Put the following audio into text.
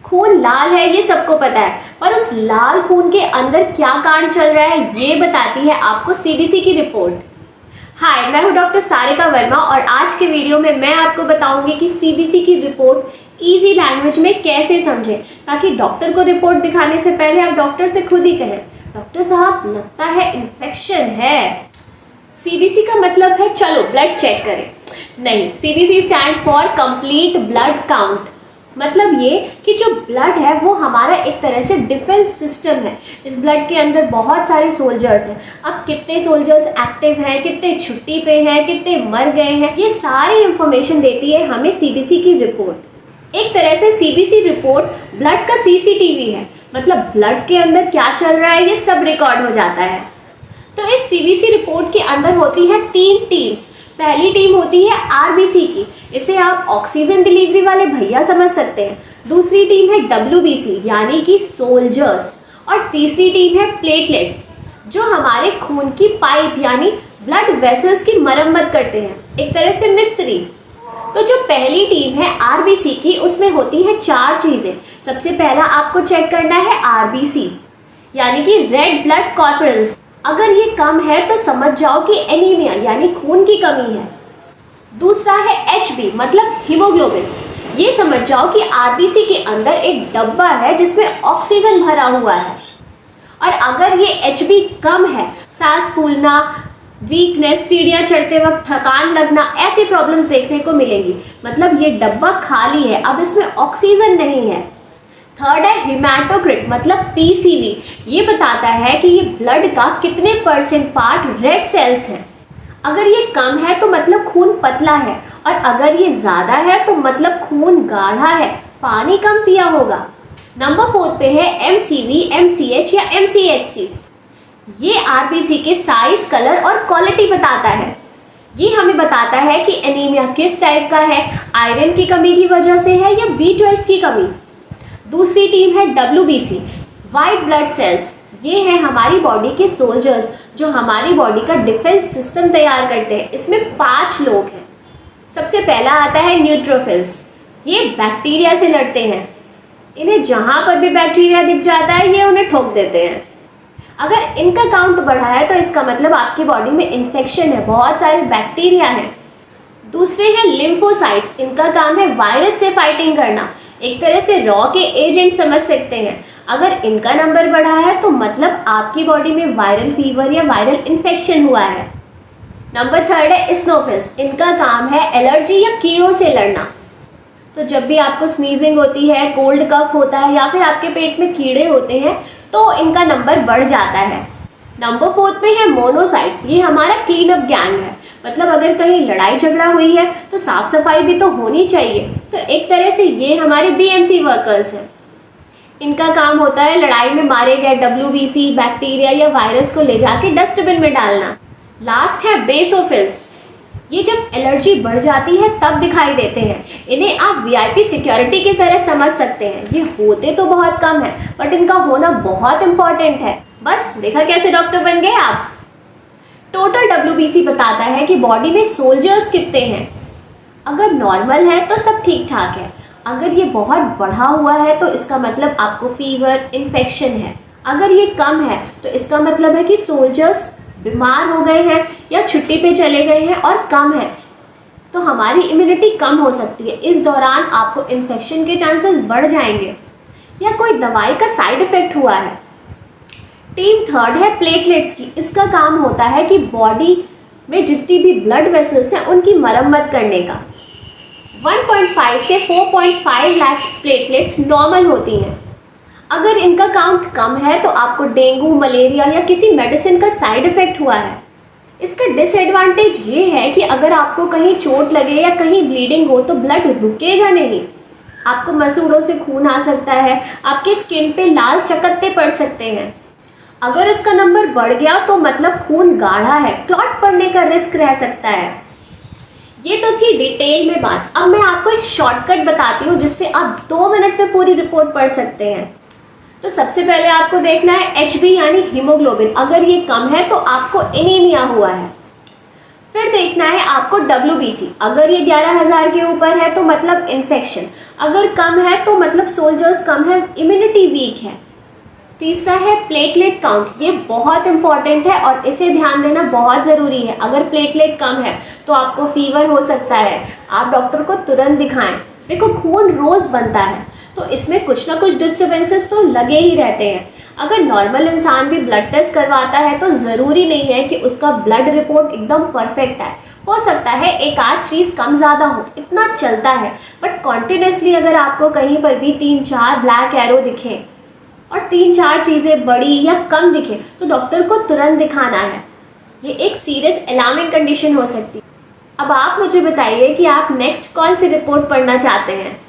खून लाल है ये सबको पता है, पर उस लाल खून के अंदर क्या कांड चल रहा है ये बताती है आपको सीबीसी की रिपोर्ट। हाय, मैं हूं डॉक्टर सारिका वर्मा और आज के वीडियो में मैं आपको बताऊंगी कि सीबीसी की रिपोर्ट इजी लैंग्वेज में कैसे समझें, ताकि डॉक्टर को रिपोर्ट दिखाने से पहले आप डॉक्टर से खुद ही कहें, डॉक्टर साहब लगता है इन्फेक्शन है। सीबीसी का मतलब है चलो ब्लड चेक करें। नहीं, CBC stands for complete blood count. मतलब ये कि जो ब्लड है वो हमारा एक तरह से डिफेंस सिस्टम है। इस ब्लड के अंदर बहुत सारे सोल्जर्स हैं। अब कितने सोल्जर्स एक्टिव हैं, कितने छुट्टी पे हैं, कितने मर गए हैं, ये सारी इंफॉर्मेशन देती है हमें सीबीसी की रिपोर्ट। एक तरह से सीबीसी रिपोर्ट ब्लड का सीसीटीवी है। मतलब ब्लड के अंदर क्या चल रहा है ये सब रिकॉर्ड हो जाता है। तो इस सीबीसी रिपोर्ट के अंदर होती है 3 टीम्स। पहली टीम होती है आरबीसी की, इसे आप ऑक्सीजन डिलीवरी वाले भैया समझ सकते हैं। दूसरी टीम है डब्ल्यूबीसी यानी कि सोल्जर्स, और तीसरी टीम है प्लेटलेट्स जो हमारे खून की पाइप यानी ब्लड वेसल्स की मरम्मत करते हैं, एक तरह से मिस्त्री। तो जो पहली टीम है आरबीसी की, उसमें होती है 4 चीजें। सबसे पहला आपको चेक करना है आरबीसी यानी कि रेड ब्लड कॉर्पोरल्स। अगर ये कम है तो समझ जाओ कि एनीमिया यानी खून की कमी है। दूसरा है एचबी मतलब हीमोग्लोबिन। ये समझ जाओ कि आरबीसी के अंदर एक डब्बा है जिसमें ऑक्सीजन भरा हुआ है। और अगर ये एचबी कम है, सांस फूलना, वीकनेस, सीढ़ियां चढ़ते वक्त थकान लगना, ऐसी प्रॉब्लम्स देखने को मिलेंगी। मतलब ये डब्बा खाली है, अब इसमें ऑक्सीजन नहीं है। थर्ड है हिमेटोक्रिट मतलब पीसीवी। ये बताता है कि ये ब्लड का कितने % पार्ट रेड सेल्स हैं। अगर ये कम है तो मतलब खून पतला है, और अगर ये ज्यादा है तो मतलब खून गाढ़ा है, पानी कम पिया होगा। नंबर 4 पे है एमसीवी, एमसीएच या एमसीएचसी। ये आरबीसी के साइज, कलर और क्वालिटी बताता है। ये हमें बताता है कि एनीमिया किस टाइप का है, आयरन की कमी की वजह से है या B12 की कमी। दूसरी टीम है डब्ल्यूबीसी, वाइट ब्लड सेल्स। ये है हमारी बॉडी के सोल्जर्स जो हमारी बॉडी का डिफेंस सिस्टम तैयार करते हैं। इसमें 5 लोग हैं। सबसे पहला आता है न्यूट्रोफिल्स। ये बैक्टीरिया से लड़ते हैं। इन्हें जहां पर भी बैक्टीरिया दिख जाता है ये उन्हें ठोक देते हैं। अगर इनका काउंट बढ़ा है तो इसका मतलब आपकी बॉडी में इन्फेक्शन है, बहुत सारे बैक्टीरिया हैं। दूसरे हैं लिम्फोसाइट्स। इनका काम है वायरस से फाइटिंग करना, एक तरह से रॉ के एजेंट समझ सकते हैं। अगर इनका नंबर बढ़ा है तो मतलब आपकी बॉडी में वायरल फीवर या वायरल इन्फेक्शन हुआ है। नंबर 3 है इस्नोफिल्स। इनका काम है एलर्जी या कीड़ों से लड़ना। तो जब भी आपको स्नीजिंग होती है, कोल्ड कफ होता है या फिर आपके पेट में कीड़े होते हैं तो इनका नंबर बढ़ जाता है। नंबर 4 पे है मोनोसाइट्स। ये हमारा क्लीन अप गैंग है। मतलब अगर कहीं लड़ाई झगड़ा हुई है तो साफ सफाई भी तो होनी चाहिए। तो एक तरह से ये हमारे बीएमसी वर्कर्स हैं। इनका काम होता है लड़ाई में मारे गए डब्ल्यूबीसी, बैक्टीरिया या वायरस को ले जाके डस्टबिन में डालना। लास्ट है बेसोफिल्स। ये जब एलर्जी बढ़ जाती है तब दिखाई देते हैं। इन्हें आप वीआईपी सिक्योरिटी की तरह समझ सकते हैं। ये होते तो बहुत कम है बट इनका होना बहुत इंपॉर्टेंट है। बस देखा कैसे डॉक्टर बन गए आप। टोटल डब्ल्यूबीसी बताता है कि बॉडी में सोल्जर्स कितने हैं। अगर नॉर्मल है तो सब ठीक ठाक है। अगर ये बहुत बढ़ा हुआ है तो इसका मतलब आपको फीवर, इन्फेक्शन है। अगर ये कम है तो इसका मतलब है कि सोल्जर्स बीमार हो गए हैं या छुट्टी पे चले गए हैं, और कम है तो हमारी इम्यूनिटी कम हो सकती है। इस दौरान आपको इन्फेक्शन के चांसेस बढ़ जाएंगे या कोई दवाई का साइड इफेक्ट हुआ है। टीम 3 है प्लेटलेट्स की। इसका काम होता है कि बॉडी में जितनी भी ब्लड वेसल्स हैं उनकी मरम्मत करने का। 1.5 से 4.5 लाख प्लेटलेट्स नॉर्मल होती हैं। अगर इनका काउंट कम है तो आपको डेंगू, मलेरिया या किसी मेडिसिन का साइड इफेक्ट हुआ है। इसका डिसएडवांटेज ये है कि अगर आपको कहीं चोट लगे या कहीं ब्लीडिंग हो तो ब्लड रुकेगा नहीं। आपको मसूड़ों से खून आ सकता है, आपके स्किन पे लाल चकत्ते पड़ सकते हैं। अगर इसका नंबर बढ़ गया तो मतलब खून गाढ़ा है, क्लॉट पड़ने का रिस्क रह सकता है। ये तो थी डिटेल में बात। अब मैं आपको एक शॉर्टकट बताती हूँ जिससे आप 2 मिनट में पूरी रिपोर्ट पढ़ सकते हैं। तो सबसे पहले आपको देखना है एचबी यानी हीमोग्लोबिन। अगर ये कम है तो आपको एनीमिया हुआ है। फिर देखना है आपको WBC। अगर ये 11,000 के ऊपर है तो मतलब इन्फेक्शन, अगर कम है तो मतलब सोल्जर्स कम है, इम्यूनिटी वीक है। तीसरा है प्लेटलेट काउंट, ये बहुत इंपॉर्टेंट है और इसे ध्यान देना बहुत ज़रूरी है। अगर प्लेटलेट कम है तो आपको फीवर हो सकता है, आप डॉक्टर को तुरंत दिखाएं। देखो खून रोज़ बनता है तो इसमें कुछ ना कुछ डिस्टर्बेंसेस तो लगे ही रहते हैं। अगर नॉर्मल इंसान भी ब्लड टेस्ट करवाता है तो ज़रूरी नहीं है कि उसका ब्लड रिपोर्ट एकदम परफेक्ट आए। हो सकता है एक आध चीज़ कम ज़्यादा हो, इतना चलता है। बट कॉन्टिन्यूसली अगर आपको कहीं पर भी 3-4 ब्लैक एरो दिखे और 3-4 चीज़ें बड़ी या कम दिखे तो डॉक्टर को तुरंत दिखाना है। ये एक सीरियस अलार्मिंग कंडीशन हो सकती है। अब आप मुझे बताइए कि आप नेक्स्ट कौन सी रिपोर्ट पढ़ना चाहते हैं।